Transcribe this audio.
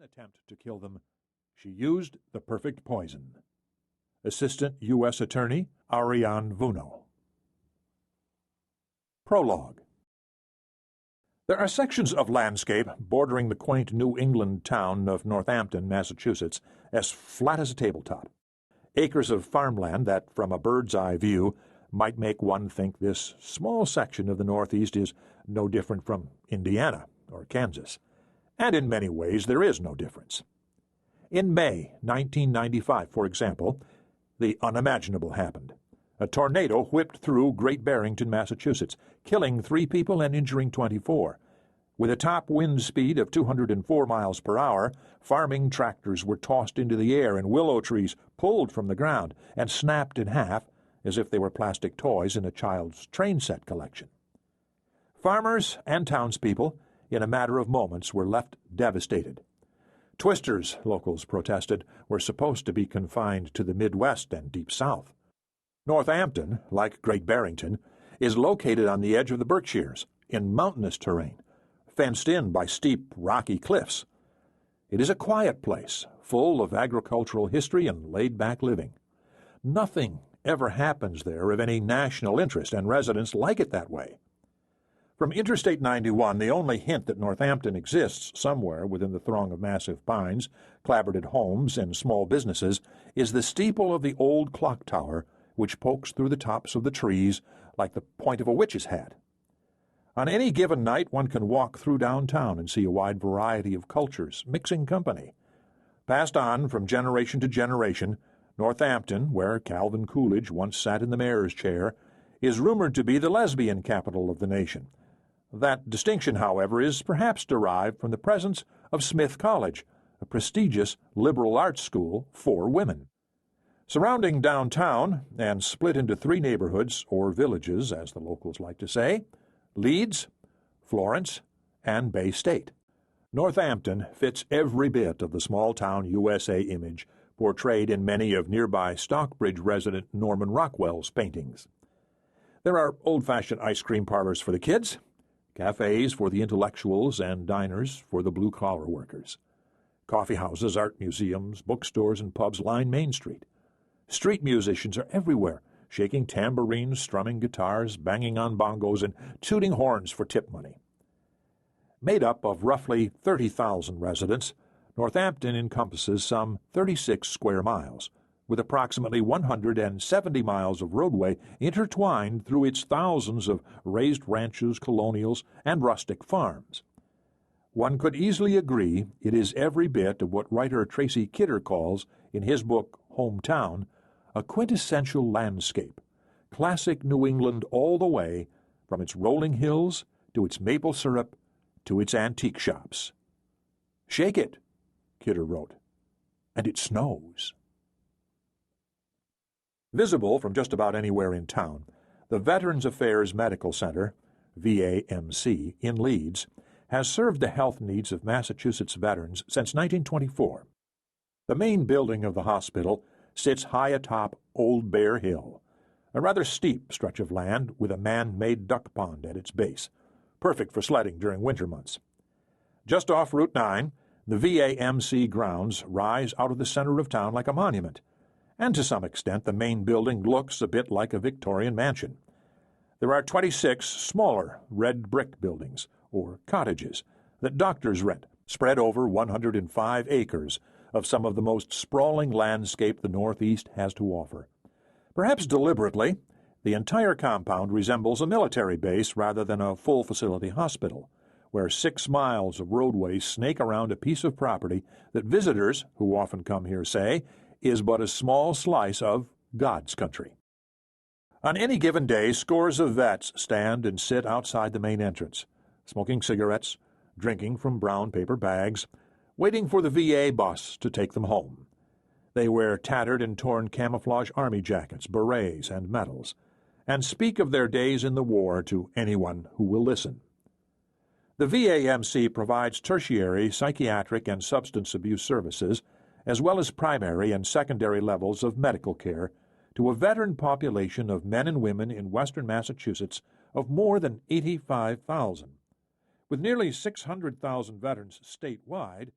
attempt to kill them, she used the perfect poison. Assistant U.S. Attorney Ariane Vuno. Prologue. There are sections of landscape bordering the quaint New England town of Northampton, Massachusetts, as flat as a tabletop. Acres of farmland that, from a bird's-eye view, might make one think this small section of the Northeast is no different from Indiana or Kansas. And in many ways there is no difference. In May 1995, for example, the unimaginable happened. A tornado whipped through Great Barrington, Massachusetts, killing 3 people and injuring 24. With a top wind speed of 204 miles per hour, farming tractors were tossed into the air and willow trees pulled from the ground and snapped in half as if they were plastic toys in a child's train set collection. Farmers and townspeople, in a matter of moments, were left devastated. Twisters, locals protested, were supposed to be confined to the Midwest and Deep South. Northampton, like Great Barrington, is located on the edge of the Berkshires, in mountainous terrain, fenced in by steep, rocky cliffs. It is a quiet place, full of agricultural history and laid-back living. Nothing ever happens there of any national interest, and residents like it that way. From Interstate 91, the only hint that Northampton exists somewhere within the throng of massive pines, clapboarded homes, and small businesses is the steeple of the old clock tower, which pokes through the tops of the trees like the point of a witch's hat. On any given night, one can walk through downtown and see a wide variety of cultures mixing company. Passed on from generation to generation, Northampton, where Calvin Coolidge once sat in the mayor's chair, is rumored to be the lesbian capital of the nation. That distinction, however, is perhaps derived from the presence of Smith College, a prestigious liberal arts school for women. Surrounding downtown, and split into 3 neighborhoods, or villages, as the locals like to say, Leeds, Florence, and Bay State. Northampton fits every bit of the small-town USA image portrayed in many of nearby Stockbridge resident Norman Rockwell's paintings. There are old-fashioned ice cream parlors for the kids, cafes for the intellectuals, and diners for the blue-collar workers. Coffee houses, art museums, bookstores, and pubs line Main Street. Street musicians are everywhere, shaking tambourines, strumming guitars, banging on bongos, and tooting horns for tip money. Made up of roughly 30,000 residents, Northampton encompasses some 36 square miles, with approximately 170 miles of roadway intertwined through its thousands of raised ranches, colonials, and rustic farms. One could easily agree it is every bit of what writer Tracy Kidder calls, in his book Hometown, a quintessential landscape, classic New England all the way, from its rolling hills to its maple syrup to its antique shops. "Shake it," Kidder wrote, "and it snows." Visible from just about anywhere in town, the Veterans Affairs Medical Center, VAMC, in Leeds, has served the health needs of Massachusetts veterans since 1924. The main building of the hospital sits high atop Old Bear Hill, a rather steep stretch of land with a man-made duck pond at its base, perfect for sledding during winter months. Just off Route 9, the VAMC grounds rise out of the center of town like a monument, and to some extent the main building looks a bit like a Victorian mansion. There are 26 smaller red brick buildings, or cottages, that doctors rent, spread over 105 acres of some of the most sprawling landscape the Northeast has to offer. Perhaps deliberately, the entire compound resembles a military base rather than a full-facility hospital, where 6 miles of roadway snake around a piece of property that visitors, who often come here, say is but a small slice of God's country. On any given day, scores of vets stand and sit outside the main entrance, smoking cigarettes, drinking from brown paper bags, waiting for the VA bus to take them home. They wear tattered and torn camouflage army jackets, berets, and medals, and speak of their days in the war to anyone who will listen. The VAMC provides tertiary psychiatric and substance abuse services, as well as primary and secondary levels of medical care, to a veteran population of men and women in western Massachusetts of more than 85,000. With nearly 600,000 veterans statewide,